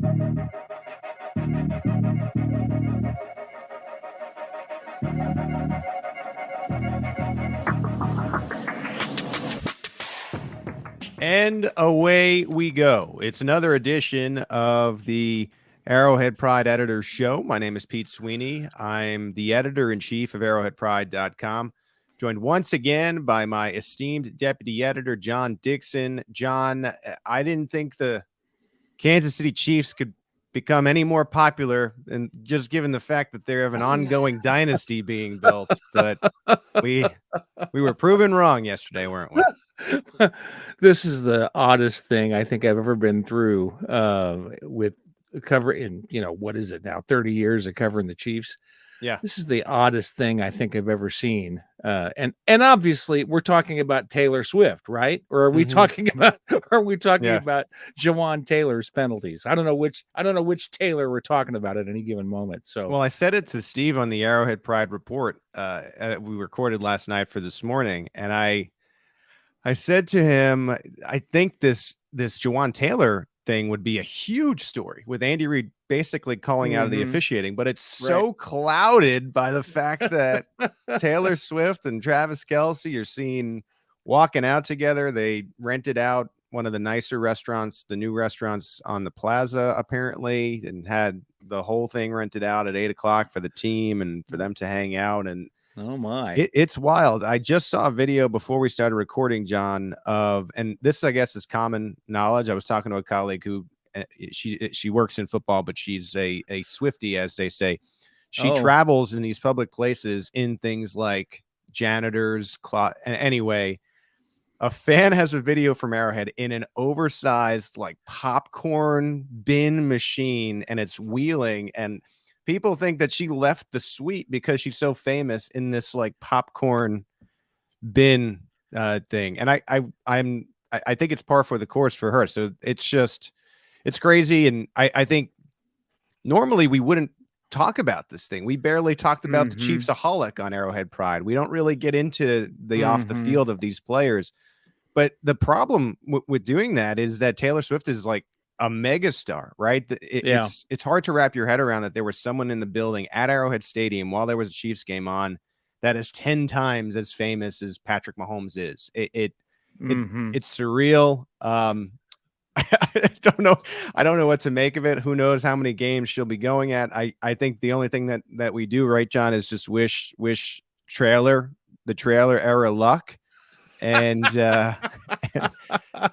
And away we go. It's another edition of the Arrowhead Pride Editor's Show. My name is Pete Sweeney. I'm the editor-in-chief of arrowheadpride.com, joined once again by my esteemed deputy editor, John Dixon. John, I didn't think the Kansas City Chiefs could become any more popular, and just given the fact that they have an ongoing dynasty being built, but we were proven wrong yesterday, weren't we? This is the oddest thing I think I've ever been through with covering, what is it now? 30 years of covering the Chiefs. Yeah. This is the oddest thing I think I've ever seen. And obviously we're talking about Taylor Swift, right? Or are we talking about Jawaan Taylor's penalties? I don't know which Taylor we're talking about at any given moment. So, well, I said it to Steve on the Arrowhead Pride report. We recorded last night for this morning, and I said to him, I think this Jawaan Taylor thing would be a huge story with Andy Reid basically calling out of the officiating, but it's so clouded by the fact that Taylor Swift and Travis Kelce are seen walking out together. They rented out one of the nicer restaurants, the new restaurants on the plaza, apparently, and had the whole thing rented out at 8:00 for the team and for them to hang out. And oh my, it's wild. I just saw a video before we started recording, John, and this, I guess, is common knowledge. I was talking to a colleague who she works in football, but she's a Swiftie, as they say. She travels in these public places in things like janitors. Anyway, a fan has a video from Arrowhead in an oversized like popcorn bin machine, and it's wheeling, and people think that she left the suite because she's so famous in this like popcorn bin thing. And I think it's par for the course for her. So it's crazy. And I think normally we wouldn't talk about this thing. We barely talked about the Chiefsaholic on Arrowhead Pride. We don't really get into the off the field of these players. But the problem with doing that is that Taylor Swift is like a megastar, right? It's hard to wrap your head around that there was someone in the building at Arrowhead Stadium while there was a Chiefs game on that is 10 times as famous as Patrick Mahomes is. It's surreal. I don't know what to make of it. Who knows how many games she'll be going at. I think the only thing that we do, right, John, is just wish the trailer era luck. And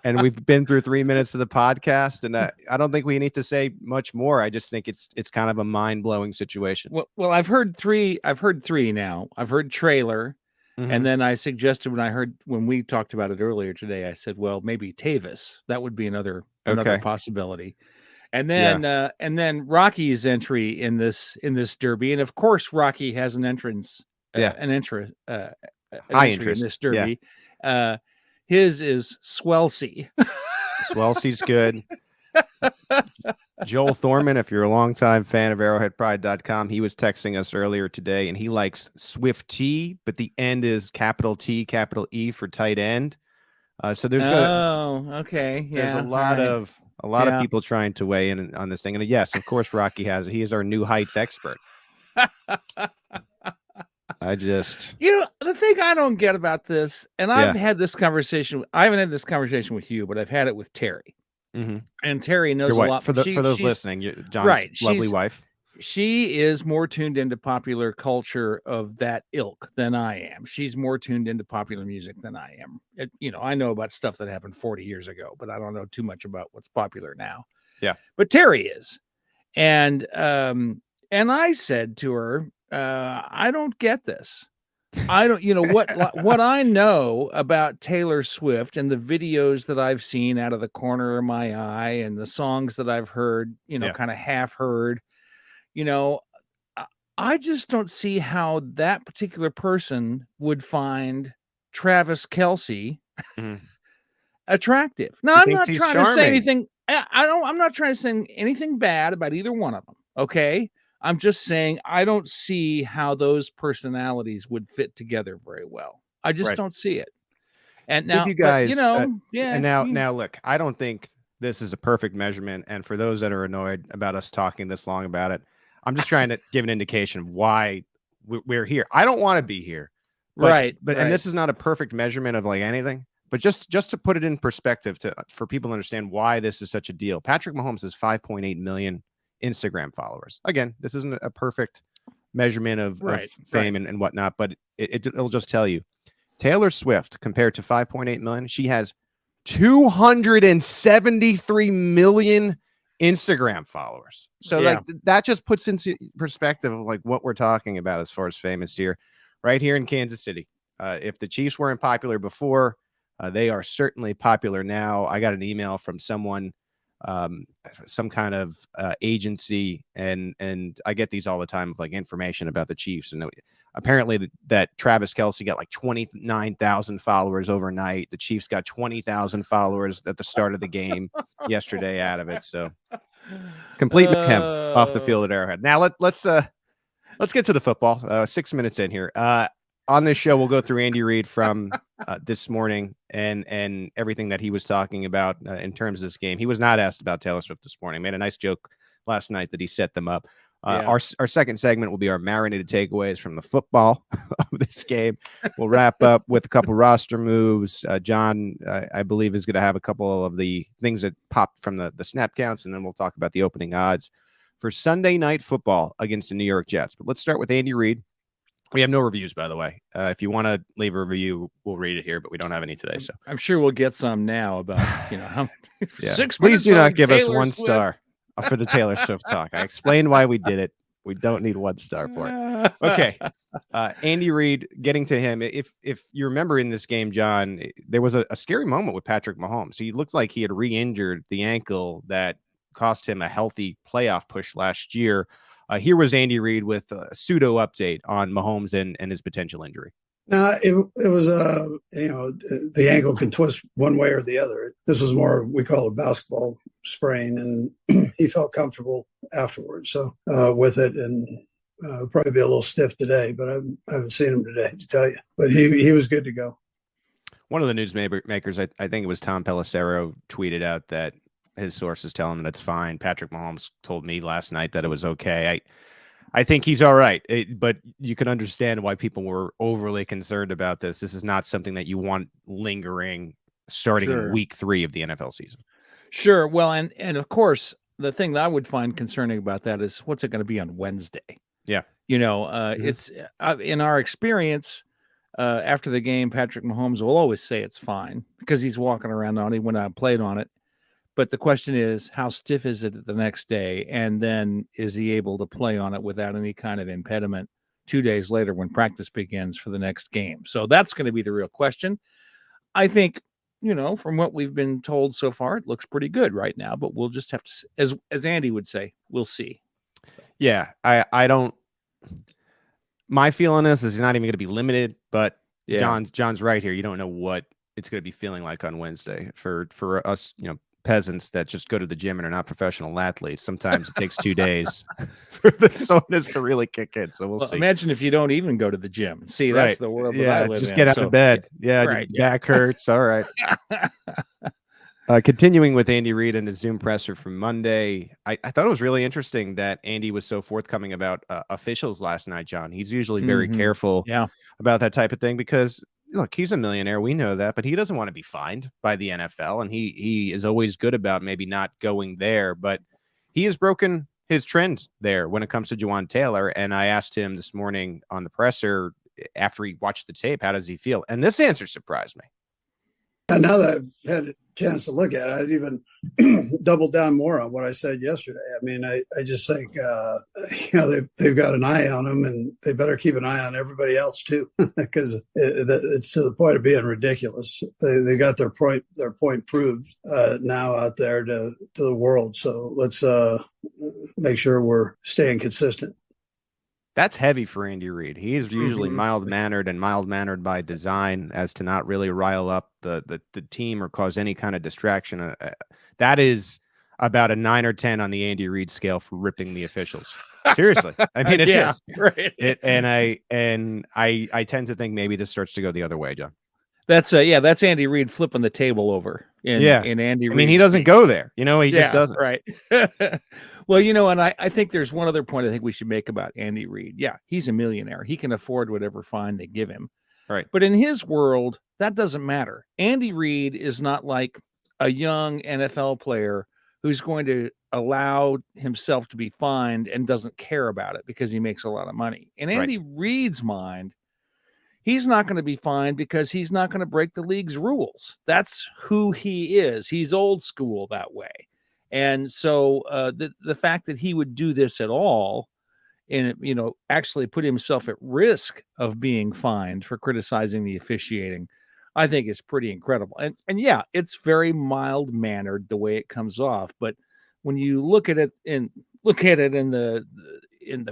and we've been through 3 minutes of the podcast, and I don't think we need to say much more. I just think it's kind of a mind-blowing situation. Well, I've heard three now. I've heard trailer, and then I suggested when we talked about it earlier today, I said, well, maybe Tavis. That would be another possibility. And then Rocky's entry in this derby, and of course Rocky has an entrance, high interest in this derby. His is Swelsey. Swelsey's good. Joel Thorman, if you're a longtime fan of arrowheadpride.com, he was texting us earlier today, and he likes Swiftie, but the end is capital T, capital E for tight end. So there's there's a lot of people trying to weigh in on this thing. And yes, of course, Rocky he is our New Heights expert. The thing I don't get about this, and I've had this conversation. I haven't had this conversation with you, but I've had it with Terry. And Terry knows a lot. For those listening, John's lovely wife. She is more tuned into popular culture of that ilk than I am. She's more tuned into popular music than I am. I know about stuff that happened 40 years ago, but I don't know too much about what's popular now. Yeah. But Terry is. And I said to her, I don't get this. I don't, what I know about Taylor Swift and the videos that I've seen out of the corner of my eye and the songs that I've heard, kind of half heard, I just don't see how that particular person would find Travis Kelce attractive. Now, I'm not trying to say anything. I'm not trying to say anything bad about either one of them. Okay. I'm just saying I don't see how those personalities would fit together very well. I just don't see it. And now, you guys, and now look, I don't think this is a perfect measurement. And for those that are annoyed about us talking this long about it, I'm just trying to give an indication of why we're here. I don't want to be here, but and this is not a perfect measurement of like anything, but just to put it in perspective for people to understand why this is such a deal. Patrick Mahomes has 5.8 million Instagram followers. Again, this isn't a perfect measurement of fame and whatnot, but it'll just tell you Taylor Swift compared to 5.8 million, she has 273 million Instagram followers. So like that just puts into perspective of like what we're talking about as far as famous here, right here in Kansas City. If the Chiefs weren't popular before, they are certainly popular now. I got an email from someone, some kind of agency, and I get these all the time of like information about the Chiefs, and apparently that Travis Kelce got like 29,000 followers overnight. The Chiefs got 20,000 followers at the start of the game yesterday out of it. So complete mayhem off the field at Arrowhead. Now let's get to the football. 6 minutes in here. On this show, we'll go through Andy Reid from this morning and everything that he was talking about in terms of this game. He was not asked about Taylor Swift this morning. Made a nice joke last night that he set them up. Our second segment will be our marinated takeaways from the football of this game. We'll wrap up with a couple roster moves. John, I believe, is going to have a couple of the things that popped from the snap counts, and then we'll talk about the opening odds for Sunday Night Football against the New York Jets. But let's start with Andy Reid. We have no reviews, by the way. If you want to leave a review, we'll read it here, but we don't have any today. So I'm sure we'll get some now about, how 6 minutes. Please do not give us 1 star for the Taylor Swift talk. I explained why we did it. We don't need 1 star for it. Okay. Andy Reid, getting to him. If you remember in this game, John, there was a scary moment with Patrick Mahomes. He looked like he had re-injured the ankle that cost him a healthy playoff push last year. Here was Andy Reid with a pseudo update on Mahomes and his potential injury. No, it was the ankle can twist one way or the other. This was more, we call it a basketball sprain, and he felt comfortable afterwards. So with it, and probably be a little stiff today, but I haven't seen him today to tell you. But he was good to go. One of the newsmakers, I think it was Tom Pelissero, tweeted out that his sources tell him that it's fine. Patrick Mahomes told me last night that it was okay. I think he's all right, but you can understand why people were overly concerned about this. This is not something that you want lingering starting in week 3 of the NFL season. Sure. Well, and of course, the thing that I would find concerning about that is what's it going to be on Wednesday? Yeah. It's in our experience, after the game, Patrick Mahomes will always say it's fine because he's walking around on it when I played on it. But the question is, how stiff is it the next day? And then is he able to play on it without any kind of impediment 2 days later when practice begins for the next game? So that's going to be the real question. I think, from what we've been told so far, it looks pretty good right now, but we'll just have to, as Andy would say, we'll see. So. Yeah, I don't, my feeling is he's not even going to be limited, but John's right here. You don't know what it's going to be feeling like on Wednesday for us, peasants that just go to the gym and are not professional athletes. Sometimes it takes 2 days for the soreness to really kick in. So we'll see. Imagine if you don't even go to the gym. See, that's the world that I live in. Just get out of bed. Yeah, back hurts. All right. Continuing with Andy Reid and his Zoom presser from Monday, I thought it was really interesting that Andy was so forthcoming about officials last night, John. He's usually very careful about that type of thing because, look, he's a millionaire. We know that, but he doesn't want to be fined by the NFL, and he is always good about maybe not going there. But he has broken his trend there when it comes to Jawaan Taylor. And I asked him this morning on the presser after he watched the tape, how does he feel? And this answer surprised me. And now that I've had a chance to look at it, I'd even double down more on what I said yesterday. I mean, I just think, they've got an eye on him, and they better keep an eye on everybody else too, because it's to the point of being ridiculous. They got their point proved now out there to the world. So let's make sure we're staying consistent. That's heavy for Andy Reid. He is usually mild-mannered and mild-mannered by design as to not really rile up the team or cause any kind of distraction. That is about a 9 or 10 on the Andy Reid scale for ripping the officials. Seriously. I mean, it is. Right. And I tend to think maybe this starts to go the other way, John. That's Andy Reid flipping the table over in Andy Reid. I mean, he doesn't go there, he just doesn't. Right. Well, and I think there's one other point I think we should make about Andy Reid. Yeah, he's a millionaire. He can afford whatever fine they give him. Right. But in his world, that doesn't matter. Andy Reid is not like a young NFL player who's going to allow himself to be fined and doesn't care about it because he makes a lot of money. In Andy Reid's mind, he's not going to be fined because he's not going to break the league's rules. That's who he is. He's old school that way. And so the fact that he would do this at all and, actually put himself at risk of being fined for criticizing the officiating, I think is pretty incredible. And yeah, it's very mild mannered the way it comes off. But when you look at it in the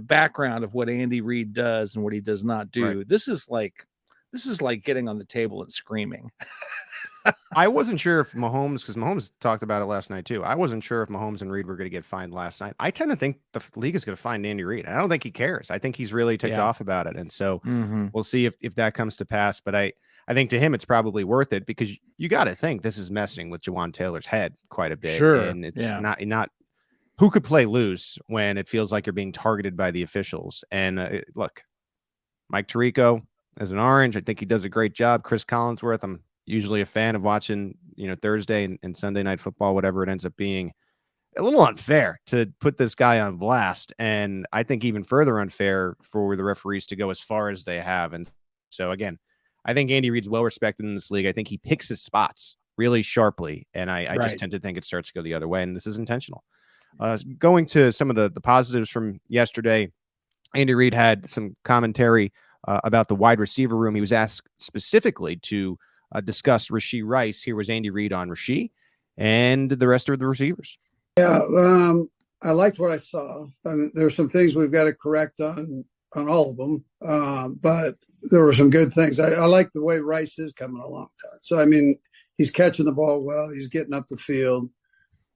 background of what Andy Reid does and what he does not do, this is like getting on the table and screaming. I wasn't sure if Mahomes, because Mahomes talked about it last night too. I wasn't sure if Mahomes and Reid were going to get fined last night. I tend to think the league is going to find Andy Reid. I don't think he cares. I think he's really ticked off about it. And so we'll see if that comes to pass. But I think to him, it's probably worth it because you got to think this is messing with Jawaan Taylor's head quite a bit. Sure. And it's not who could play loose when it feels like you're being targeted by the officials. And look, Mike Tirico as an Orange, I think he does a great job. Chris Collinsworth, I'm usually a fan of watching, Thursday and Sunday night football, whatever it ends up being. A little unfair to put this guy on blast. And I think even further unfair for the referees to go as far as they have. And so again, I think Andy Reid's well respected in this league. I think he picks his spots really sharply. And I just tend to think it starts to go the other way. And this is intentional. Going to some of the positives from yesterday, Andy Reid had some commentary about the wide receiver room. He was asked specifically to discuss Rashee Rice. Here was Andy Reid on Rashee and the rest of the receivers. Yeah, I liked what I saw. I mean, there's some things we've got to correct on all of them, but there were some good things. I like the way Rice is coming along. So, I mean, he's catching the ball well. He's getting up the field.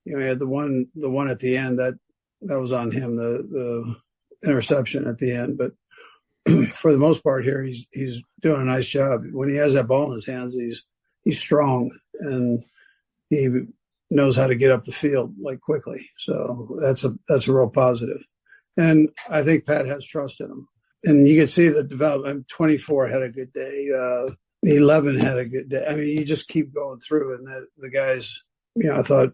He had the one at the end that was on him, the interception at the end. But for the most part here, he's doing a nice job. When he has that ball in his hands, he's strong and he knows how to get up the field like quickly. So that's a real positive. And I think Pat has trust in him. And you can see the development. 24 had a good day. 11 had a good day. I mean, you just keep going through, and the guys, I thought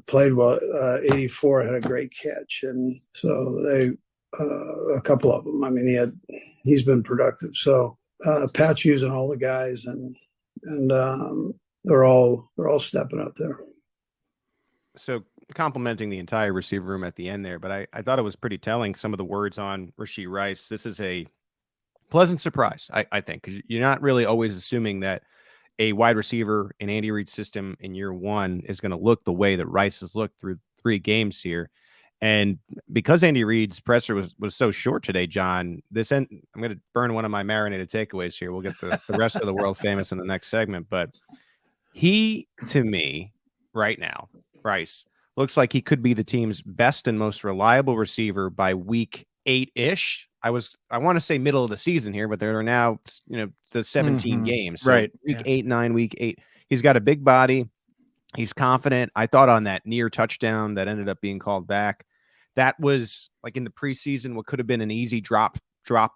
played well. 84 had a great catch, and so they. A couple of them. I mean, he's been productive. So Pat's using all the guys, and they're all stepping up there. So complimenting the entire receiver room at the end there, but I thought it was pretty telling. Some of the words on Rashee Rice. This is a pleasant surprise, I think, because you're not really always assuming that a wide receiver in Andy Reid's system in year one is going to look the way that Rice has looked through 3 games here. And because Andy Reid's presser was so short today, John, I'm going to burn one of my marinated takeaways here. We'll get the rest of the world famous in the next segment. But he, to me, right now, Rice, looks like he could be the team's best and most reliable receiver by week 8-ish. I want to say middle of the season here, but there are now, the 17 games. So week 8, 9, week 8. He's got a big body. He's confident. I thought on that near touchdown that ended up being called back, that was like in the preseason, what could have been an easy drop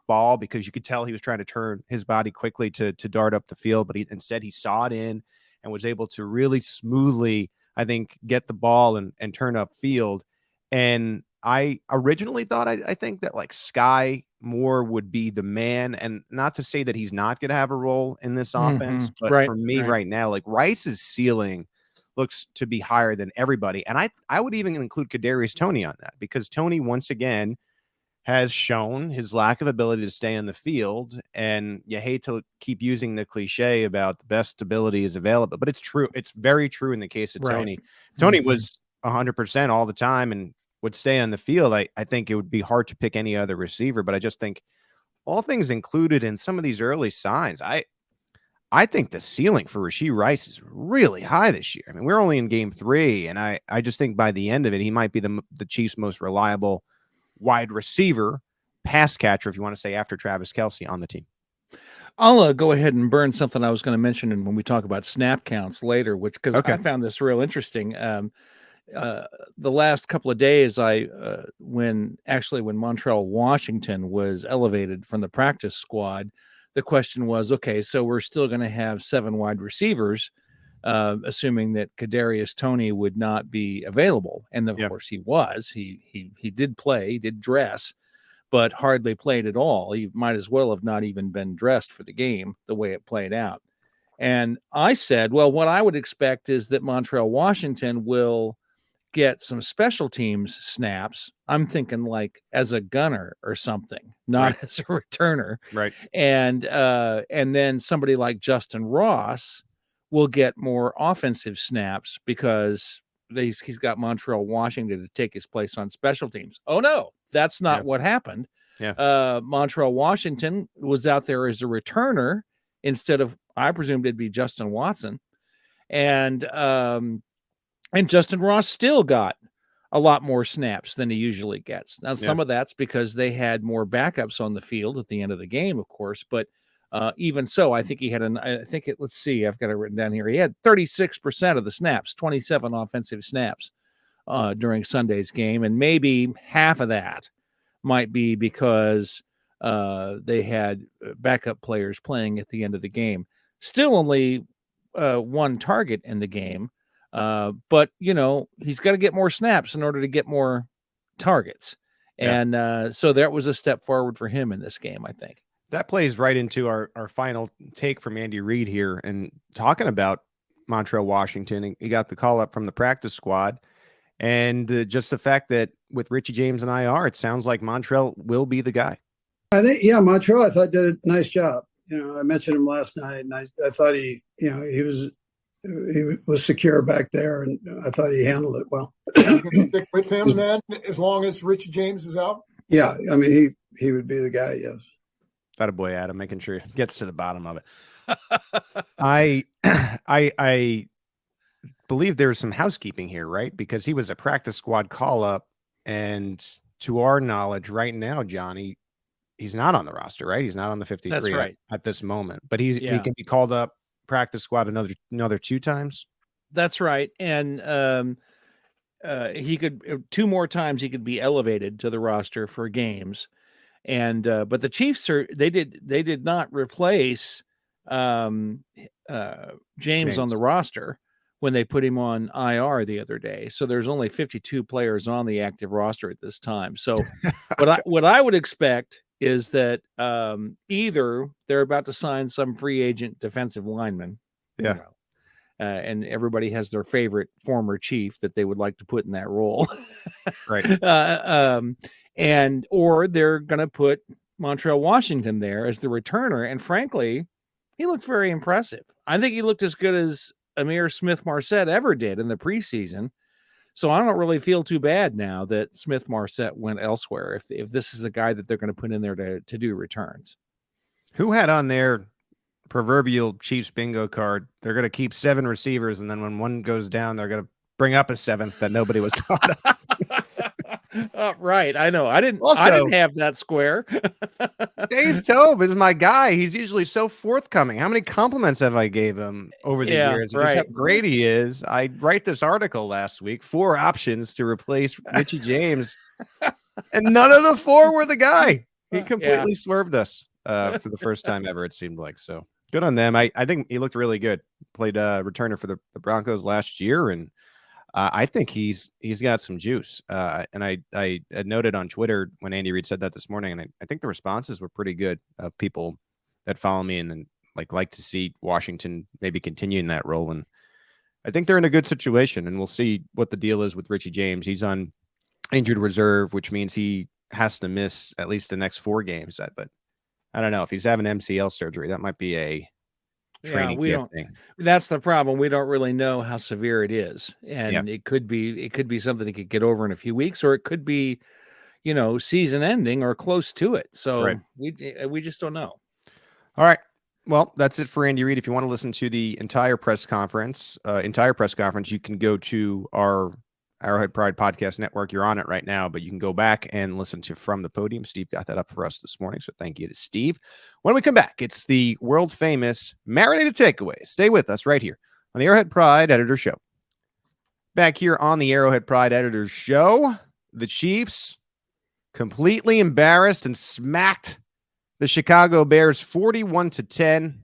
ball because you could tell he was trying to turn his body quickly to dart up the field, but instead he saw it in and was able to really smoothly, I think, get the ball and turn up field. And I originally thought, I think that like Sky Moore would be the man, and not to say that he's not going to have a role in this offense, but for me right now, like Rice's ceiling looks to be higher than everybody. And I would even include Kadarius Toney on that, because Toney once again has shown his lack of ability to stay on the field. And you hate to keep using the cliche about the best ability is available, but it's true. It's very true in the case of Toney. Toney was 100% all the time and would stay on the field. I think it would be hard to pick any other receiver, but I just think all things included in some of these early signs, I think the ceiling for Rashee Rice is really high this year. I mean, we're only in game 3, and I just think by the end of it, he might be the Chiefs' most reliable wide receiver, pass catcher, if you want to say, after Travis Kelce on the team. I'll go ahead and burn something I was going to mention when we talk about snap counts later, because I found this real interesting. The last couple of days, when Montreal Washington was elevated from the practice squad, the question was, okay, so we're still going to have 7 wide receivers, assuming that Kadarius Toney would not be available, and of course he was. He did play, he did dress, but hardly played at all. He might as well have not even been dressed for the game, the way it played out. And I said, well, what I would expect is that Montreal Washington will get some special teams snaps. I'm thinking like as a gunner or something, not as a returner. Right. And then somebody like Justin Ross will get more offensive snaps because he's got Montreal Washington to take his place on special teams. Oh no, that's not what happened. Montreal Washington was out there as a returner instead of, I presumed it'd be Justin Watson. And Justin Ross still got a lot more snaps than he usually gets. Now, some of that's because they had more backups on the field at the end of the game, of course, but even so, I think he had let's see, I've got it written down here. He had 36% of the snaps, 27 offensive snaps during Sunday's game. And maybe half of that might be because they had backup players playing at the end of the game. Still only 1 target in the game. But he's got to get more snaps in order to get more targets. And so that was a step forward for him in this game, I think. That plays right into our final take from Andy Reid here, and talking about Montreal Washington. He got the call up from the practice squad, and just the fact that with Richie James and IR, it sounds like Montreal will be the guy. I think, Montreal, I thought did a nice job. I mentioned him last night, and I thought he was secure back there, and I thought he handled it well. Stick with him then, as long as Richie James is out? Yeah, I mean, he would be the guy, yes. That a boy, Adam, making sure he gets to the bottom of it. I believe there's some housekeeping here, right? Because he was a practice squad call-up, and to our knowledge right now, Johnny, he's not on the roster, right? He's not on the 53 That's right. at this moment, but he can be called up practice squad another 2 times. That's right. And he could 2 more times he could be elevated to the roster for games. And but the Chiefs they did not replace James on the roster when they put him on IR the other day. So there's only 52 players on the active roster at this time. So what I would expect is that either they're about to sign some free agent defensive lineman, and everybody has their favorite former Chief that they would like to put in that role, right? Or they're going to put Montreal Washington there as the returner. And frankly, he looked very impressive. I think he looked as good as Amir Smith-Marset ever did in the preseason. So I don't really feel too bad now that Smith-Marset went elsewhere, if this is a guy that they're going to put in there to do returns. Who had on their proverbial Chiefs bingo card, they're going to keep 7 receivers, and then when one goes down, they're going to bring up a 7th that nobody was thought of. Right. I know. I didn't have that square. Dave Tobe is my guy. He's usually so forthcoming. How many compliments have I gave him over the years? Just how great he is. I write this article last week, 4 options to replace Richie James, and none of the 4 were the guy. He completely swerved us for the first time ever, it seemed like. So good on them. I think he looked really good. Played returner for the Broncos last year, and I think he's got some juice. And I noted on Twitter when Andy Reid said that this morning, and I think the responses were pretty good of people that follow me and like to see Washington maybe continue in that role. And I think they're in a good situation, and we'll see what the deal is with Richie James. He's on injured reserve, which means he has to miss at least the next 4 games. But I don't know if he's having MCL surgery. That might be a training thing. That's the problem. We don't really know how severe it is, and it could be something he could get over in a few weeks, or it could be, season ending or close to it. So we just don't know. All right. Well, that's it for Andy Reid. If you want to listen to the entire press conference, you can go to our Arrowhead Pride Podcast Network. You're on it right now, but you can go back and listen to From the Podium. Steve got that up for us this morning, so thank you to Steve. When we come back, it's the world-famous Marinated Takeaways. Stay with us right here on the Arrowhead Pride Editor Show. Back here on the Arrowhead Pride Editor Show, the Chiefs completely embarrassed and smacked the Chicago Bears 41-10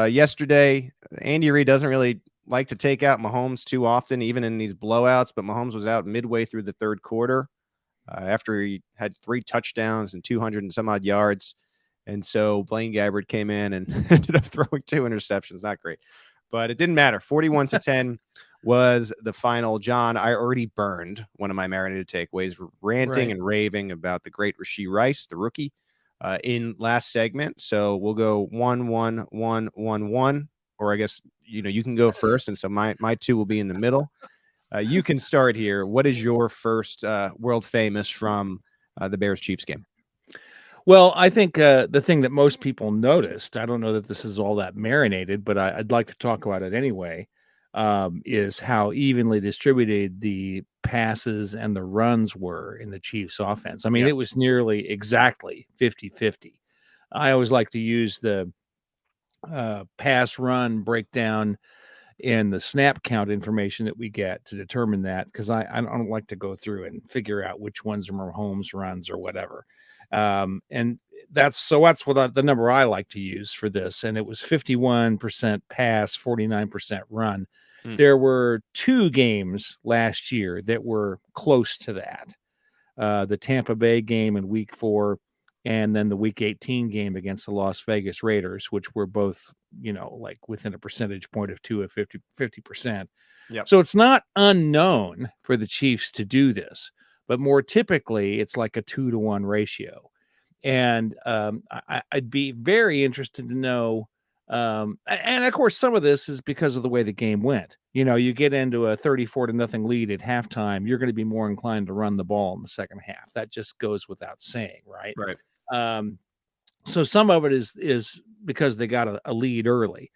yesterday. Andy Reid doesn't really like to take out Mahomes too often, even in these blowouts, but Mahomes was out midway through the third quarter after he had 3 touchdowns and 200 and some odd yards. And so Blaine Gabbert came in and ended up throwing 2 interceptions. Not great, but it didn't matter. 41-10 was the final. John, I already burned one of my Marinated Takeaways, ranting and raving about the great Rashee Rice, the rookie, in last segment. So we'll go 1-1-1-1-1, or I guess, you can go first. And so my 2 will be in the middle. You can start here. What is your first world famous from the Bears Chiefs game? Well, I think the thing that most people noticed, I don't know that this is all that marinated, but I'd like to talk about it anyway, is how evenly distributed the passes and the runs were in the Chiefs offense. I mean, It was nearly exactly 50-50. I always like to use the pass run breakdown in the snap count information that we get to determine that, because I don't like to go through and figure out which ones are Mahomes runs or whatever. And that's what the number I like to use for this. And it was 51% pass, 49% run. There were 2 games last year that were close to that. The Tampa Bay game in week 4, and then the week 18 game against the Las Vegas Raiders, which were both, like within a percentage point of 2 of 50%. Yep. So it's not unknown for the Chiefs to do this, but more typically it's like a 2-to-1 ratio. And I'd be very interested to know. And of course, some of this is because of the way the game went. You get into a 34-0 lead at halftime, you're going to be more inclined to run the ball in the second half. That just goes without saying, right? Right. So some of it is because they got a lead early,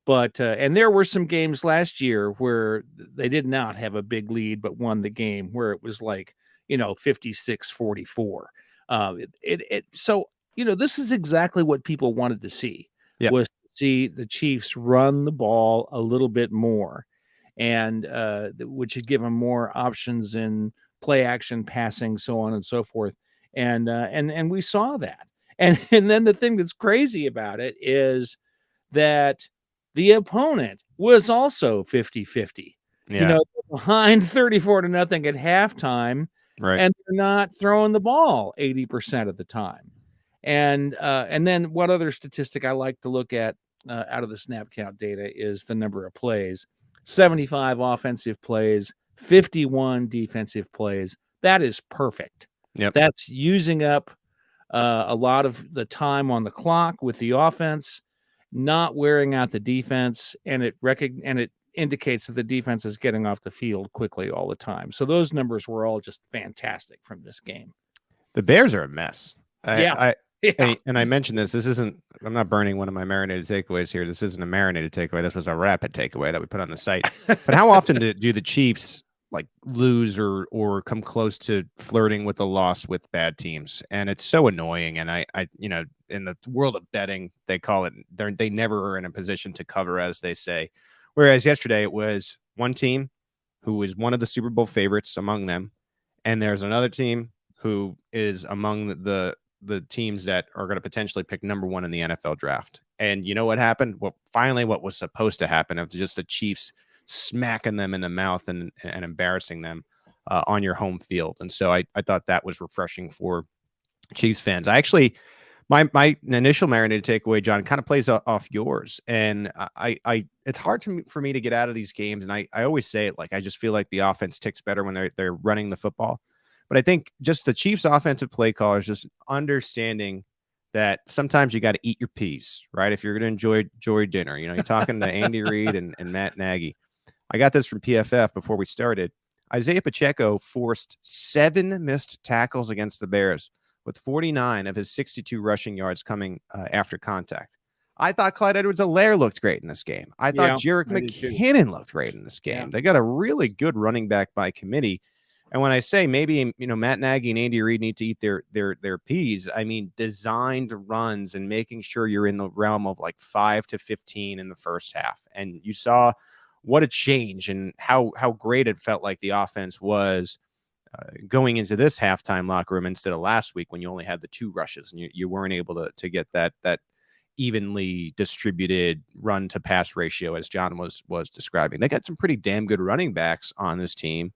but and there were some games last year where they did not have a big lead but won the game, where it was like 56-44. So this is exactly what people wanted to see. Yep. Was to see the Chiefs run the ball a little bit more, and which would give them more options in play action, passing, so on and so forth. And we saw that. And then the thing that's crazy about it is that the opponent was also 50-50. Behind 34-0 at halftime, right, and they're not throwing the ball 80% of the time. And then what other statistic I like to look at out of the snap count data is the number of plays. 75 offensive plays, 51 defensive plays. That is perfect. Yep. That's using up a lot of the time on the clock with the offense, not wearing out the defense, and it indicates that the defense is getting off the field quickly all the time. So those numbers were all just fantastic from this game. The Bears are a mess. Yeah. And I mentioned this. I'm not burning one of my marinated takeaways here. This isn't a marinated takeaway. This was a rapid takeaway that we put on the site. But how often do the Chiefs lose or come close to flirting with a loss with bad teams? And it's so annoying. And I in the world of betting, they call it, they never are in a position to cover, as they say. Whereas yesterday it was one team who was one of the Super Bowl favorites among them, and there's another team who is among the teams that are going to potentially pick number 1 in the NFL draft. And you know what happened? Well, finally, what was supposed to happen of just the Chiefs smacking them in the mouth and embarrassing them on your home field. And so I thought that was refreshing for Chiefs fans. I actually, my initial marinated takeaway, John, kind of plays off yours. And I it's hard for me to get out of these games. And I always say it, I just feel like the offense ticks better when they're running the football. But I think just the Chiefs offensive play callers just understanding that sometimes you got to eat your peas, right? If you're going to enjoy dinner, you're talking to Andy Reid and Matt Nagy. I got this from PFF before we started. Isaiah Pacheco forced 7 missed tackles against the Bears, with 49 of his 62 rushing yards coming after contact. I thought Clyde Edwards-Helaire looked great in this game. I thought Jerick McKinnon looked great in this game. They got a really good running back by committee. And when I say maybe, Matt Nagy and Andy Reid need to eat their peas, I mean, designed runs and making sure you're in the realm of like 5 to 15 in the first half. And you saw what a change and how great it felt like the offense was going into this halftime locker room instead of last week when you only had the 2 rushes and you weren't able to get that evenly distributed run to pass ratio as John was describing. They got some pretty damn good running backs on this team.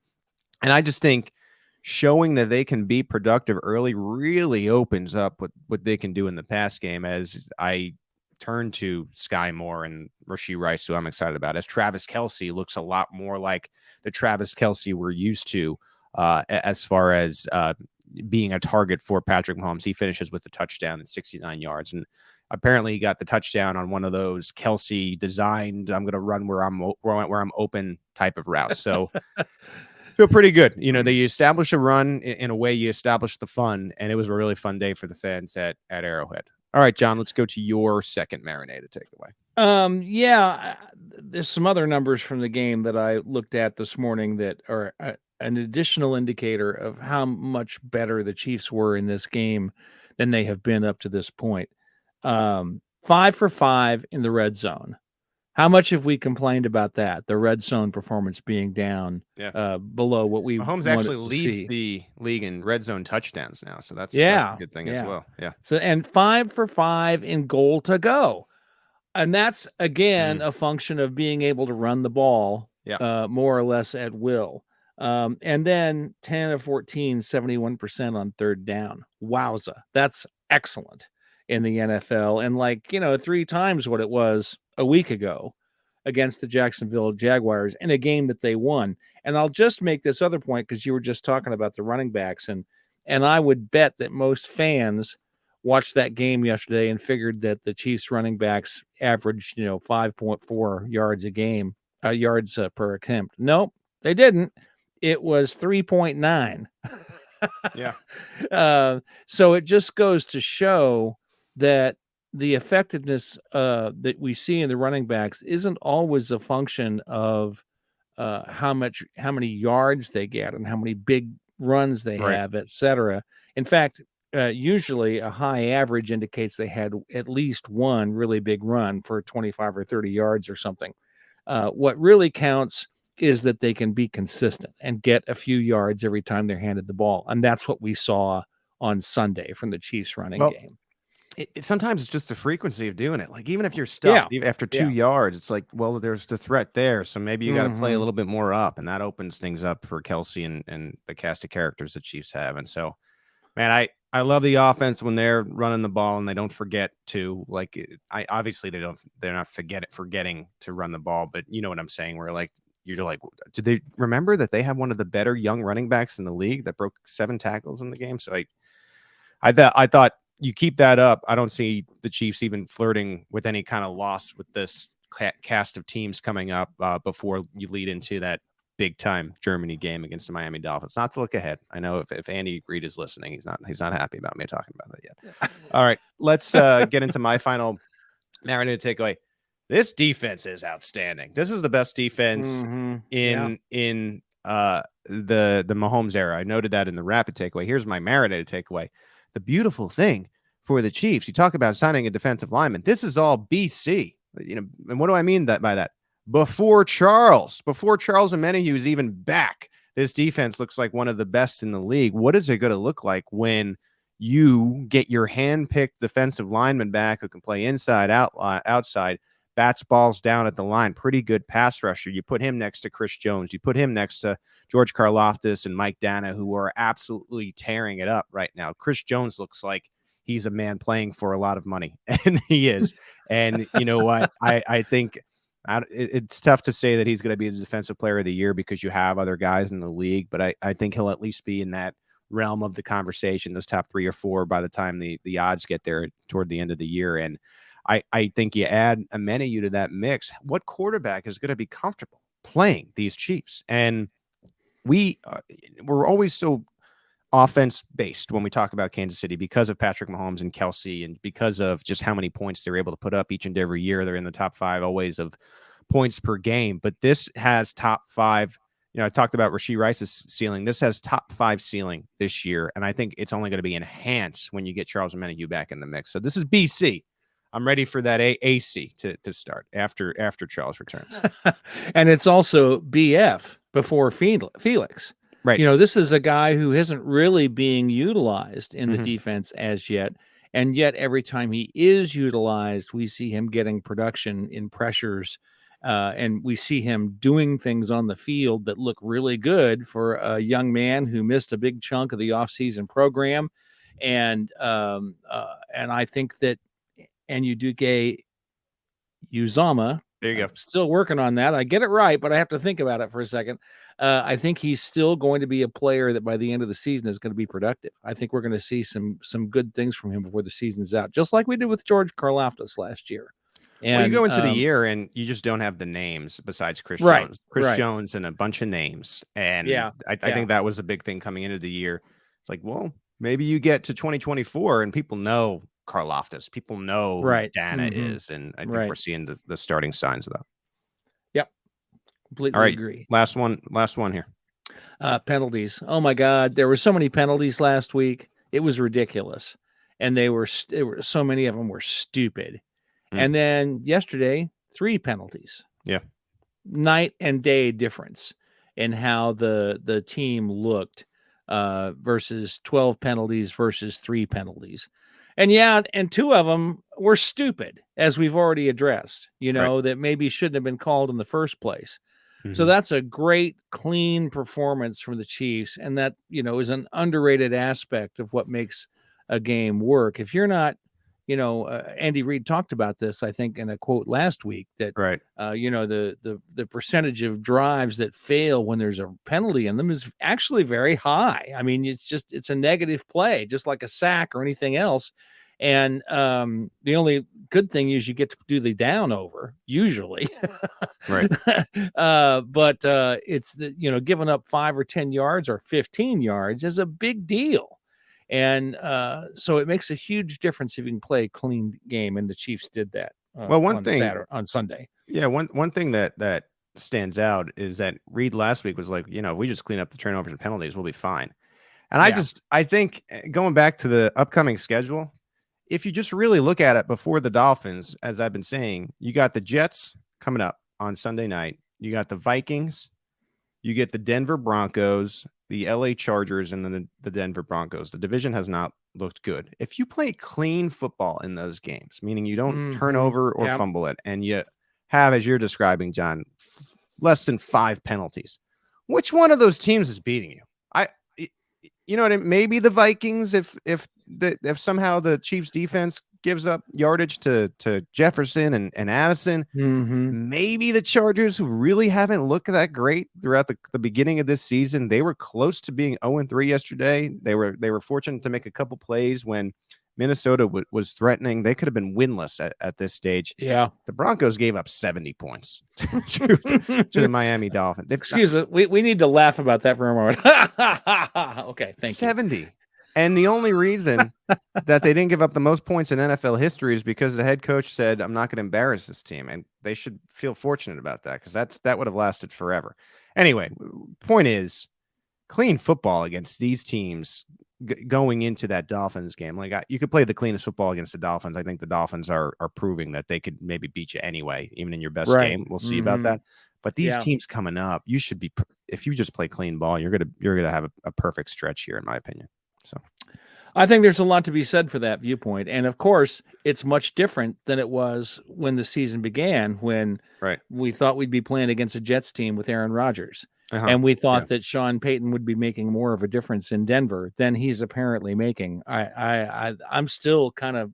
And I just think showing that they can be productive early really opens up what they can do in the pass game as I turn to Sky Moore and Rashee Rice, who I'm excited about, as Travis Kelce looks a lot more like the Travis Kelce we're used to as far as being a target for Patrick Mahomes. He finishes with a touchdown at 69 yards. And apparently he got the touchdown on one of those Kelce designed, I'm going to run where I'm open type of routes. So feel pretty good. They establish a run in a way you establish the fun, and it was a really fun day for the fans at Arrowhead. All right, John, let's go to your second Marinated takeaway. There's some other numbers from the game that I looked at this morning that are an additional indicator of how much better the Chiefs were in this game than they have been up to this point. 5 for 5 in the red zone. How much have we complained about that? The red zone performance being down below what we Mahomes actually leads the league in red zone touchdowns now, so that's a good thing as well. Yeah. So and 5 for 5 in goal to go, and that's again a function of being able to run the ball more or less at will. And then 10 of 14, 71% on third down. Wowza, that's excellent in the NFL, and 3 times what it was a week ago against the Jacksonville Jaguars in a game that they won. And I'll just make this other point because you were just talking about the running backs, and I would bet that most fans watched that game yesterday and figured that the Chiefs running backs averaged 5.4 yards a game, yards per attempt. Nope, they didn't. It was 3.9. So it just goes to show that the effectiveness that we see in the running backs isn't always a function of how many yards they get and how many big runs they have, etc. In fact, usually a high average indicates they had at least one really big run for 25 or 30 yards or something. What really counts is that they can be consistent and get a few yards every time they're handed the ball. And that's what we saw on Sunday from the Chiefs running game. Sometimes it's just the frequency of doing it. Like, even if you're stuffed after 2 yards, it's like, well, there's the threat there. So maybe you got to play a little bit more up, and that opens things up for Kelce and the cast of characters the Chiefs have. And so, man, I love the offense when they're running the ball and they don't forget to, obviously they're not forgetting to run the ball, but you know what I'm saying? Where you're like, did they remember that they have one of the better young running backs in the league that broke 7 tackles in the game? So I thought, you keep that up, I don't see the Chiefs even flirting with any kind of loss with this cast of teams coming up before you lead into that big-time Germany game against the Miami Dolphins. Not to look ahead. I know if Andy Reid is listening, he's not happy about me talking about that yet. All right, let's get into my final Marinated takeaway. This defense is outstanding. This is the best defense in the Mahomes era. I noted that in the rapid takeaway. Here's my Marinated takeaway. The beautiful thing for the Chiefs, you talk about signing a defensive lineman. This is all BC, and what do I mean by that? Before Charles Omenihu is even back, this defense looks like one of the best in the league. What is it going to look like when you get your hand-picked defensive lineman back who can play inside, outside, bats balls down at the line, pretty good pass rusher? You put him next to Chris Jones. You put him next to George Karlaftis and Mike Dana, who are absolutely tearing it up right now. Chris Jones looks like he's a man playing for a lot of money, and he is. And you know what? I think it's tough to say that he's going to be the defensive player of the year because you have other guys in the league, but I think he'll at least be in that realm of the conversation, those top 3 or 4 by the time the odds get there toward the end of the year. And I think you add Omenihu to that mix. What quarterback is going to be comfortable playing these Chiefs? And we're always so offense based when we talk about Kansas City because of Patrick Mahomes and Kelsey, and because of just how many points they're able to put up each and every year. They're in the top 5 always of points per game, but this has top 5. I talked about Rashee Rice's ceiling. This has top 5 ceiling this year, and I think it's only going to be enhanced when you get Charles Omenihu back in the mix. So this is BC. I'm ready for that AC to start after Charles returns. And it's also BF before Felix. Right. This is a guy who isn't really being utilized in the defense as yet. And yet every time he is utilized, we see him getting production in pressures. And we see him doing things on the field that look really good for a young man who missed a big chunk of the offseason program. And I think that Anyuduke Uzama, there you go. I'm still working on that. I get it right, but I have to think about it for a second. I think he's still going to be a player that by the end of the season is going to be productive. I think we're going to see some good things from him before the season's out, just like we did with George Karlaftis last year. And you go into the year and you just don't have the names besides Chris Jones and a bunch of names. And I think that was a big thing coming into the year. It's like, well, maybe you get to 2024 and people know Karlaftis, people know who Dana is, and I think we're seeing the starting signs of that. Yep, completely agree. Last one here. Penalties. Oh my God, there were so many penalties last week. It was ridiculous, and there were so many of them were stupid. And then yesterday, 3 penalties. Yeah, night and day difference in how the team looked versus 12 penalties versus 3 penalties. And 2 of them were stupid, as we've already addressed, that maybe shouldn't have been called in the first place. So that's a great, clean performance from the Chiefs. And that, is an underrated aspect of what makes a game work. If you're not, Andy Reid talked about this, I think, in a quote last week that, the percentage of drives that fail when there's a penalty in them is actually very high. I mean, it's a negative play, just like a sack or anything else. And the only good thing is you get to do the down over usually. Right. But it's giving up 5 or 10 yards or 15 yards is a big deal. And so it makes a huge difference if you can play a clean game, and the Chiefs did that. On Sunday. Yeah, one thing that stands out is that Reid last week was like, if we just clean up the turnovers and penalties, we'll be fine. And I think going back to the upcoming schedule, if you just really look at it before the Dolphins, as I've been saying, you got the Jets coming up on Sunday night, you got the Vikings, you get the Denver Broncos, the LA Chargers, and then the Denver Broncos. The division has not looked good. If you play clean football in those games, meaning you don't turn over or fumble it, and you have, as you're describing, John, less than 5 penalties, which one of those teams is beating you? You know what I mean? Maybe the Vikings, if somehow the Chiefs defense gives up yardage to Jefferson and Addison. Maybe the Chargers, who really haven't looked that great throughout the beginning of this season. They were close to being 0-3 yesterday. They were fortunate to make a couple plays when Minnesota was threatening. They could have been winless at this stage. Yeah. The Broncos gave up 70 points to the Miami Dolphins. Excuse us. We need to laugh about that for a moment. Okay. Thank 70. You. And the only reason that they didn't give up the most points in NFL history is because the head coach said, I'm not going to embarrass this team. And they should feel fortunate about that, because that would have lasted forever. Anyway, point is, clean football against these teams going into that Dolphins game. Like, you could play the cleanest football against the Dolphins. I think the Dolphins are proving that they could maybe beat you anyway, even in your best game. We'll see about that. But these teams coming up, you should be, if you just play clean ball, you're gonna have a perfect stretch here, in my opinion. So I think there's a lot to be said for that viewpoint. And of course, it's much different than it was when the season began, when we thought we'd be playing against a Jets team with Aaron Rodgers. And we thought that Sean Payton would be making more of a difference in Denver than he's apparently making. I'm still kind of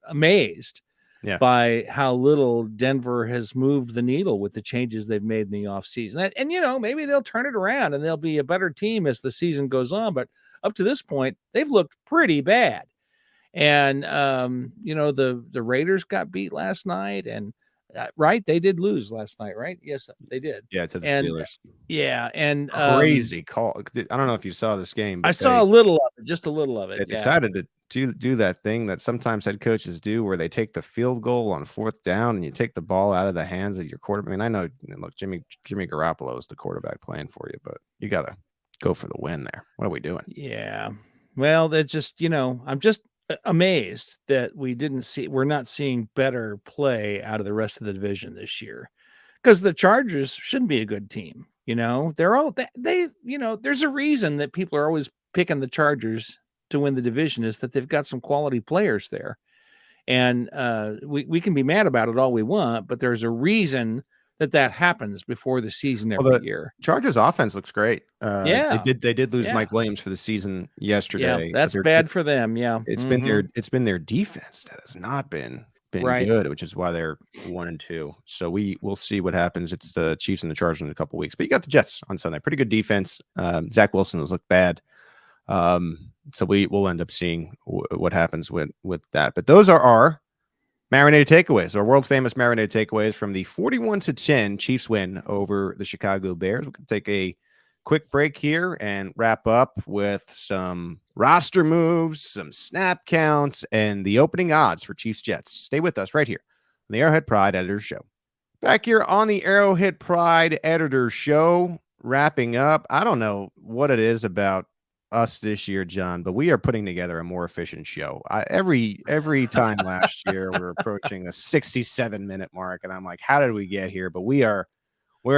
amazed by how little Denver has moved the needle with the changes they've made in the offseason. And maybe they'll turn it around and they'll be a better team as the season goes on. But up to this point, they've looked pretty bad. And, the Raiders got beat last night, and Right? They did lose last night, right? Yes, they did. Yeah, to the And Steelers. yeah, and Crazy call. I don't know if you saw this game, but I saw a little of it, just a little of it. they decided to do that thing that sometimes head coaches do, where they take the field goal on 4th down and you take the ball out of the hands of your quarterback. I mean, I know, look, Jimmy Garoppolo is the quarterback playing for you, but you got to go for the win there. What are we doing? Yeah. Well, that's just, I'm just amazed that we're not seeing better play out of the rest of the division this year, because the Chargers shouldn't be a good team. They're all they there's a reason that people are always picking the Chargers to win the division, is that they've got some quality players there. And we can be mad about it all we want, but there's a reason that happens before the season every year. Chargers offense looks great. Yeah. They did lose Mike Williams for the season yesterday. Yeah, that's bad for them. Yeah. It's been their defense that has not been right. good, which is why they're 1-2. So we'll see what happens. It's the Chiefs and the Chargers in a couple weeks, but you got the Jets on Sunday. Pretty good defense. Zach Wilson has looked bad. So we'll end up seeing what happens with that. But those are our Marinated takeaways, our world famous Marinated takeaways from the 41-10 Chiefs win over the Chicago Bears. We're going to take a quick break here and wrap up with some roster moves, some snap counts, and the opening odds for Chiefs Jets. Stay with us right here on the Arrowhead Pride Editors Show. Back here on the Arrowhead Pride Editors Show, wrapping up. I don't know what it is about us this year, John, but we are putting together a more efficient show. Every time last year we're approaching the 67-minute mark, and I'm like, how did we get here? But we're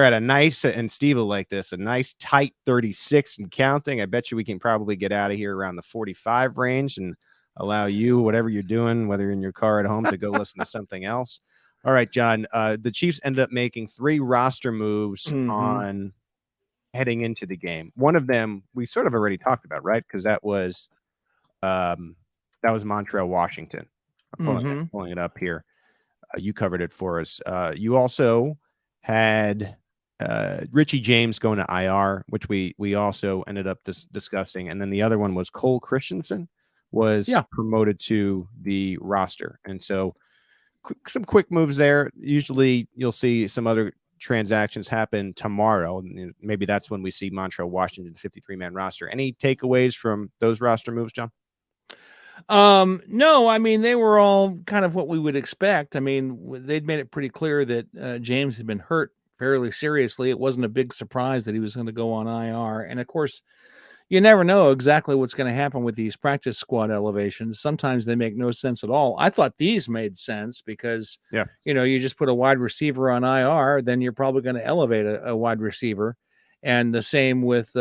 at a nice, and Steve will like this, a nice tight 36 and counting. I bet you we can probably get out of here around the 45 range and allow you, whatever you're doing, whether you're in your car at home, to go listen to something else. All right, John, the Chiefs ended up making 3 roster moves on heading into the game. One of them we sort of already talked about, right? Because that was Montreal, Washington. I'm pulling it up here. You covered it for us. You also had Richie James going to IR, which we also ended up discussing. And then the other one was Cole Christensen was promoted to the roster. And so some quick moves there. Usually you'll see some other transactions happen tomorrow. Maybe that's when we see Montreal, Washington 53-man roster. Any takeaways from those roster moves, John? No, I mean, they were all kind of what we would expect. I mean, they'd made it pretty clear that James had been hurt fairly seriously. It wasn't a big surprise that he was going to go on IR. And of course, you never know exactly what's going to happen with these practice squad elevations. Sometimes they make no sense at all. I thought these made sense because, you just put a wide receiver on IR, then you're probably going to elevate a wide receiver. And the same with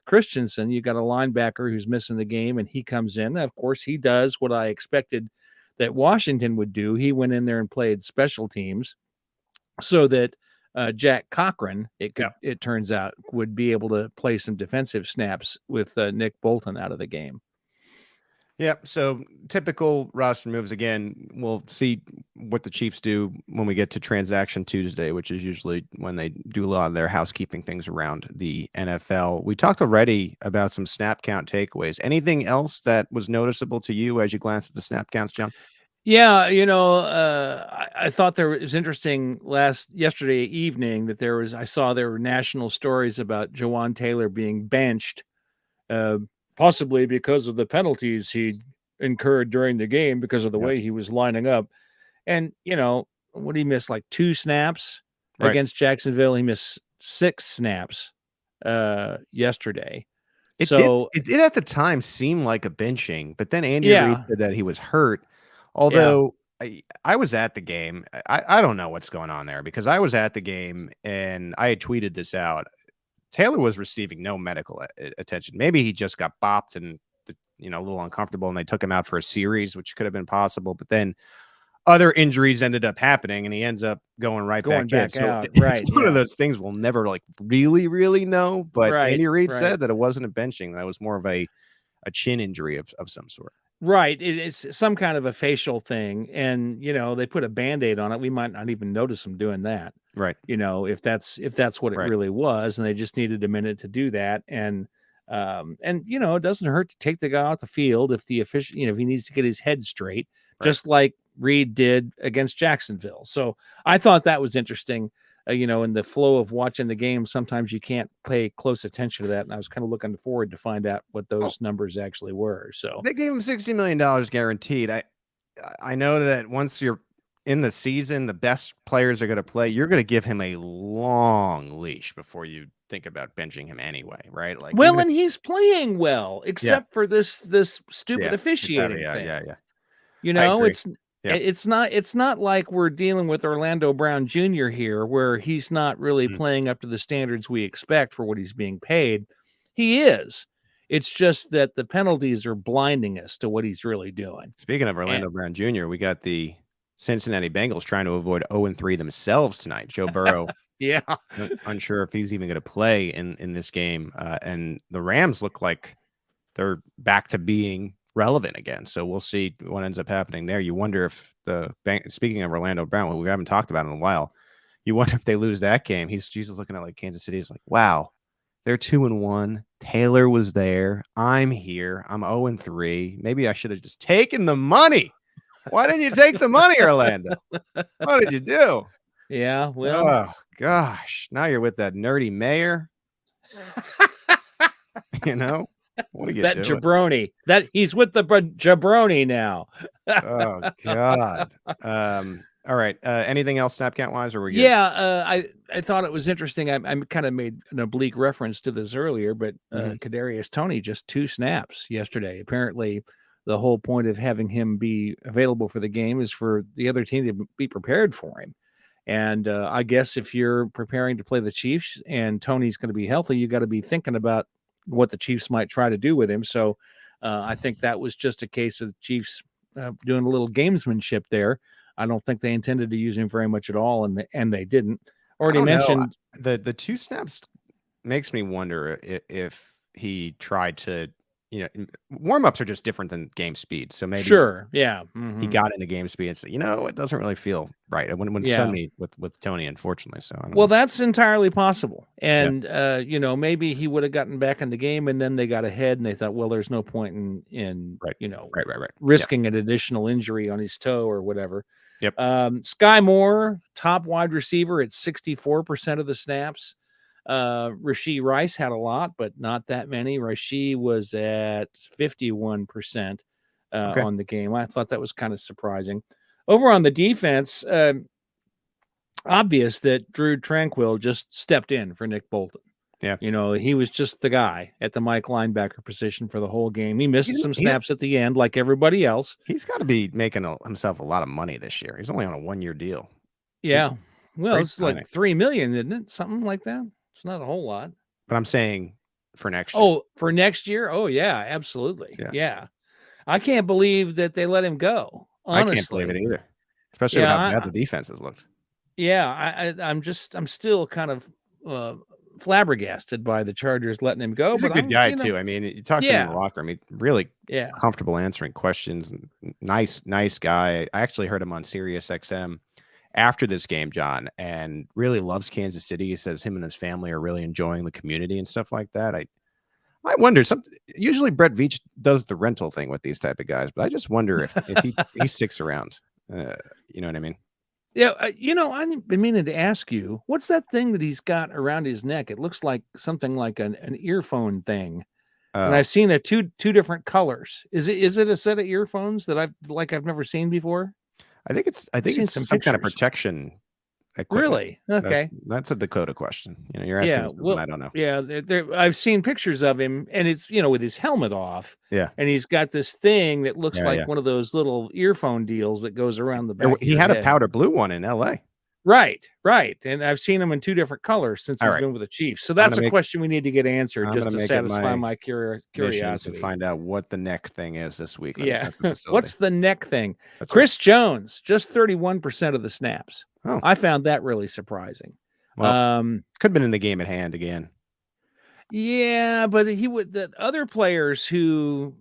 Christensen. You got a linebacker who's missing the game, and he comes in. Of course, he does what I expected that Washington would do. He went in there and played special teams so that Jack Cochran, it turns out, would be able to play some defensive snaps with Nick Bolton out of the game. Yeah, so typical roster moves. Again, we'll see what the Chiefs do when we get to Transaction Tuesday, which is usually when they do a lot of their housekeeping things around the NFL. We talked already about some snap count takeaways. Anything else that was noticeable to you as you glanced at the snap counts, John? Yeah, I thought it was interesting yesterday evening that I saw there were national stories about Jawaan Taylor being benched, possibly because of the penalties he incurred during the game because of the way he was lining up. And, what he missed, like 2 snaps against Jacksonville. He missed 6 snaps yesterday. It did at the time seem like a benching, but then Andy Reid said that he was hurt. Although I was at the game, I don't know what's going on there, because I was at the game and I had tweeted this out. Taylor was receiving no medical attention. Maybe he just got bopped and a little uncomfortable, and they took him out for a series, which could have been possible. But then other injuries ended up happening, and he ends up going back out. So it's one of those things we'll never really know. But Andy Reid said that it wasn't a benching; that was more of a chin injury of some sort. Right. It's some kind of a facial thing. And, they put a Band-Aid on it. We might not even notice them doing that. Right. If that's what it really was, and they just needed a minute to do that. And it doesn't hurt to take the guy off the field if the official, if he needs to get his head straight, just like Reid did against Jacksonville. So I thought that was interesting. In the flow of watching the game, sometimes you can't pay close attention to that. And I was kind of looking forward to find out what those numbers actually were. So they gave him $60 million guaranteed. I know that once you're in the season, the best players are going to play. You're going to give him a long leash before you think about benching him anyway, right? Like, well, and he's playing well, except for this stupid officiating thing. Yeah. It's not like we're dealing with Orlando Brown Jr. here, where he's not really playing up to the standards we expect for what he's being paid. He is. It's just that the penalties are blinding us to what he's really doing. Speaking of Orlando Brown Jr., we got the Cincinnati Bengals trying to avoid 0-3 themselves tonight. Joe Burrow, unsure if he's even going to play in this game. And the Rams look like they're back to being relevant again. So we'll see what ends up happening there. You wonder if speaking of Orlando Brown, we haven't talked about in a while, you wonder if they lose that game. Jesus looking at like Kansas City. He's like, wow, they're 2-1. Taylor was there. I'm here. I'm 0-3. Maybe I should have just taken the money. Why didn't you take the money, Orlando? What did you do? Yeah, well. Oh, gosh. Now you're with that nerdy mayor. What are you doing? Jabroni. He's with the jabroni now. Oh, God. All right. Anything else snap count wise, or we good? Yeah, I thought it was interesting. I kind of made an oblique reference to this earlier, but Kadarius Toney just 2 snaps yesterday. Apparently, the whole point of having him be available for the game is for the other team to be prepared for him. And I guess if you're preparing to play the Chiefs and Toney's going to be healthy, you got to be thinking about what the Chiefs might try to do with him. So I think that was just a case of the Chiefs doing a little gamesmanship there. I don't think they intended to use him very much at all, and they didn't. Already mentioned the 2 snaps makes me wonder if he tried to, warm-ups are just different than game speed. So maybe he got into game speed and said, it doesn't really feel right. When suddenly with Toney, unfortunately. So I don't know. That's entirely possible. And maybe he would have gotten back in the game, and then they got ahead and they thought, well, there's no point in risking an additional injury on his toe or whatever. Yep. Sky Moore, top wide receiver at 64% of the snaps. Rashee Rice had a lot, but not that many. Rashee was at 51% on the game. I thought that was kind of surprising. Over on the defense, obvious that Drew Tranquill just stepped in for Nick Bolton. Yeah. He was just the guy at the Mike linebacker position for the whole game. He missed some snaps at the end like everybody else. He's got to be making himself a lot of money this year. He's only on a 1-year deal. Yeah. Well, it's like $3 million, isn't it? Something like that. It's not a whole lot. But I'm saying for next year. Oh, for next year? Oh, yeah, absolutely. Yeah. I can't believe that they let him go. Honestly. I can't believe it either. Especially with how bad the defenses looked. Yeah, I'm still kind of flabbergasted by the Chargers letting him go. He's a good guy too. I mean, you talk to him in the locker room. He really comfortable answering questions. Nice guy. I actually heard him on Sirius XM after this game, John, and really loves Kansas City. He says him and his family are really enjoying the community and stuff like that. I wonder. Usually Brett Veach does the rental thing with these type of guys, but I just wonder if he sticks around. You know what I mean? Yeah, I've been meaning to ask you, what's that thing that he's got around his neck? It looks like something like an earphone thing, and I've seen it two different colors. Is it a set of earphones that I've never seen before? I think it's some kind of protection equipment. Really? Okay. That's a Dakota question. You're asking something I don't know. Yeah, I've seen pictures of him, and it's with his helmet off. Yeah, and he's got this thing that looks like one of those little earphone deals that goes around the back. He had a powder blue one in L.A. Right, and I've seen him in 2 different colors since he's been with the Chiefs. So that's a question we need to get answered just to satisfy my curiosity. To find out what the neck thing is this week. Yeah, what's the neck thing? That's Chris Jones, just 31% of the snaps. Oh. I found that really surprising. Well, could have been in the game at hand again. Yeah, but the other players who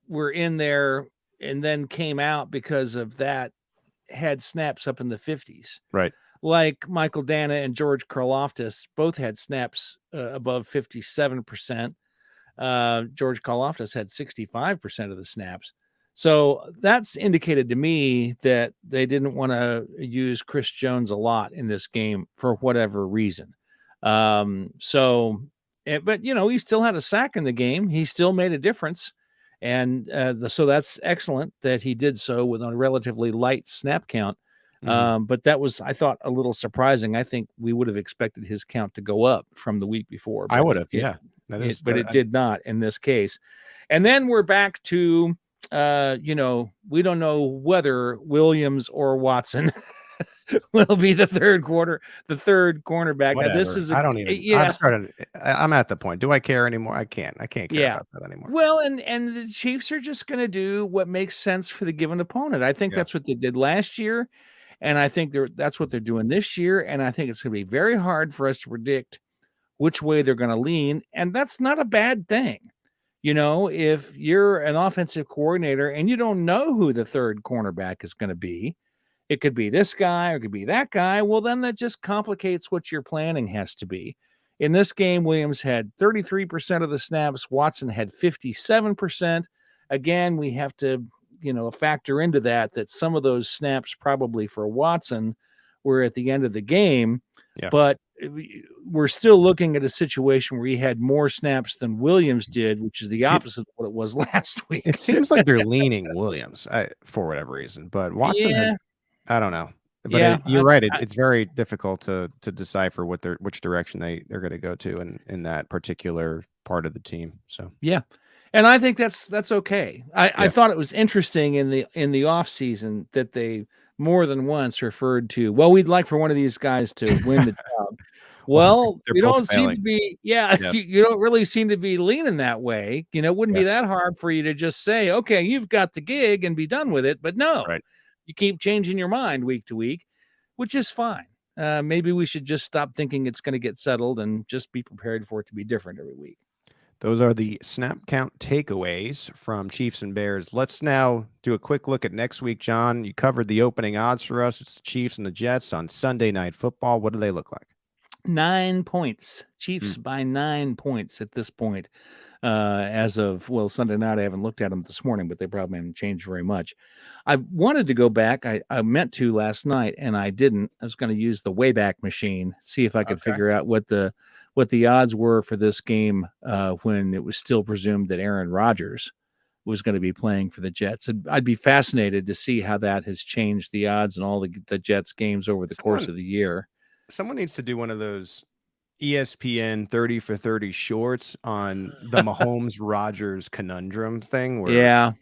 were in there and then came out because of that had snaps up in the 50s. Right. Like Michael Dana and George Karlaftis both had snaps above 57%. George Karlaftis had 65% of the snaps. So that's indicated to me that they didn't want to use Chris Jones a lot in this game for whatever reason. But he still had a sack in the game. He still made a difference. And so that's excellent that he did so with a relatively light snap count. But that was, I thought, a little surprising. I think we would have expected his count to go up from the week before. I would have, yeah. It did not in this case. And then we're back to, we don't know whether Williams or Watson will be the third cornerback. Whatever. Now, this is I'm at the point. Do I care anymore? I can't care about that anymore. Well, and the Chiefs are just going to do what makes sense for the given opponent. I think that's what they did last year, and I think that's what they're doing this year. And I think it's going to be very hard for us to predict which way they're going to lean, and that's not a bad thing. If you're an offensive coordinator and you don't know who the third cornerback is going to be, it could be this guy or it could be that guy. Well, then that just complicates what your planning has to be. In this game, Williams had 33% of the snaps. Watson had 57%. Again, we have to, factor into that some of those snaps probably for Watson were at the end of the game. Yeah. But we're still looking at a situation where he had more snaps than Williams did, which is the opposite of what it was last week. It seems like they're leaning Williams for whatever reason, but Watson has, I don't know. But you're right. It's very difficult to decipher which direction they're going to go to in that particular part of the team. So yeah. And I think that's okay. I thought it was interesting in the off season that they more than once referred to, well, we'd like for one of these guys to win the job. Well, you don't seem to be, you don't really seem to be leaning that way. It wouldn't be that hard for you to just say, okay, you've got the gig and be done with it. But no, you keep changing your mind week to week, which is fine. Maybe we should just stop thinking it's going to get settled and just be prepared for it to be different every week. Those are the snap count takeaways from Chiefs and Bears. Let's now do a quick look at next week, John. You covered the opening odds for us. It's the Chiefs and the Jets on Sunday Night Football. What do they look like? 9 points. Chiefs by 9 points at this point. As of, Sunday night, I haven't looked at them this morning, but they probably haven't changed very much. I wanted to go back. I meant to last night, and I didn't. I was going to use the Wayback Machine, see if I could figure out what the odds were for this game when it was still presumed that Aaron Rodgers was going to be playing for the Jets. I'd be fascinated to see how that has changed the odds in all the Jets games over the course of the year. Someone needs to do one of those ESPN 30 for 30 shorts on the Mahomes-Rodgers conundrum thing. Where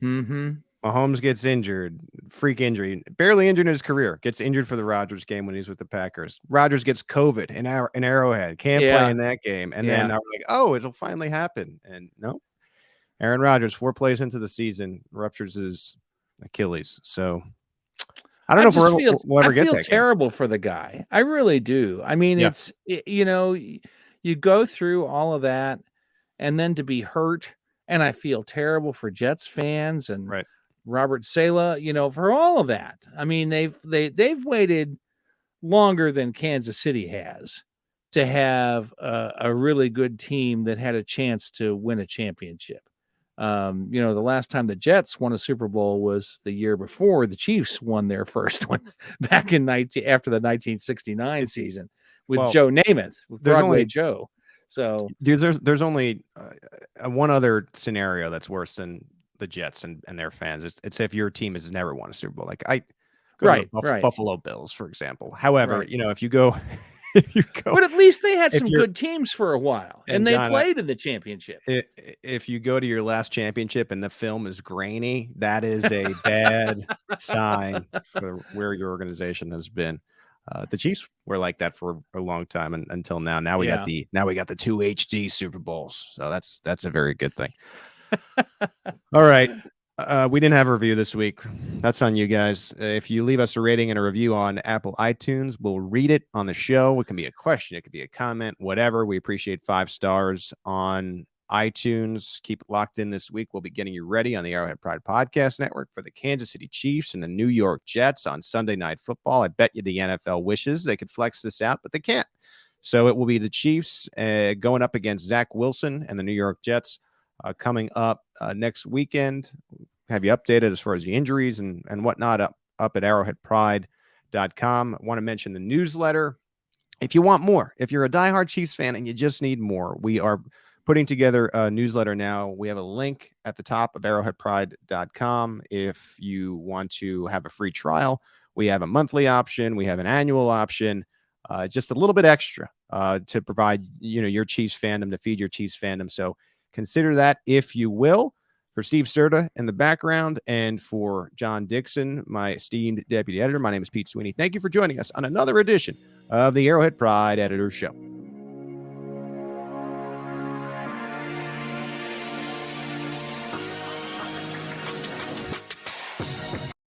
Mahomes gets injured, freak injury, barely injured in his career, gets injured for the Rodgers game when he's with the Packers. Rodgers gets COVID in Arrowhead, can't play in that game. And then I'm like, oh, it'll finally happen. And no, Aaron Rodgers, 4 plays into the season, ruptures his Achilles. So I don't know if we'll ever get that. I feel terrible for the guy. I really do. I mean, it's, you go through all of that and then to be hurt. And I feel terrible for Jets fans and Robert Saleh, for all of that. I mean, they've waited longer than Kansas City has to have a really good team that had a chance to win a championship. The last time the Jets won a Super Bowl was the year before the Chiefs won their first one back after the 1969 season with Joe Namath, with Broadway Joe. So there's only one other scenario that's worse than the Jets and their fans. It's if your team has never won a Super Bowl. Like Buffalo Bills, for example. However, if you go. But at least they had some good teams for a while, and they played in the championship. If you go to your last championship and the film is grainy, that is a bad sign for where your organization has been. The Chiefs were like that for a long time until now. Now we got the 2 HD Super Bowls, so that's a very good thing. All right. We didn't have a review this week. That's on you guys. If you leave us a rating and a review on Apple iTunes, we'll read it on the show. It can be a question. It could be a comment, whatever. We appreciate 5 stars on iTunes. Keep it locked in this week. We'll be getting you ready on the Arrowhead Pride Podcast Network for the Kansas City Chiefs and the New York Jets on Sunday Night Football. I bet you the NFL wishes they could flex this out, but they can't. So it will be the Chiefs going up against Zach Wilson and the New York Jets. Coming up next weekend, have you updated as far as the injuries and whatnot up at arrowheadpride.com. I want to mention the newsletter. If you want more, if you're a diehard Chiefs fan and you just need more, we are putting together a newsletter now. We have a link at the top of arrowheadpride.com. If you want to have a free trial, we have a monthly option. We have an annual option, just a little bit extra to provide, your Chiefs fandom, to feed your Chiefs fandom. So consider that if you will. For Steve Serta in the background and for John Dixon, my esteemed deputy editor, my name is Pete Sweeney. Thank you for joining us on another edition of the Arrowhead Pride Editor's Show.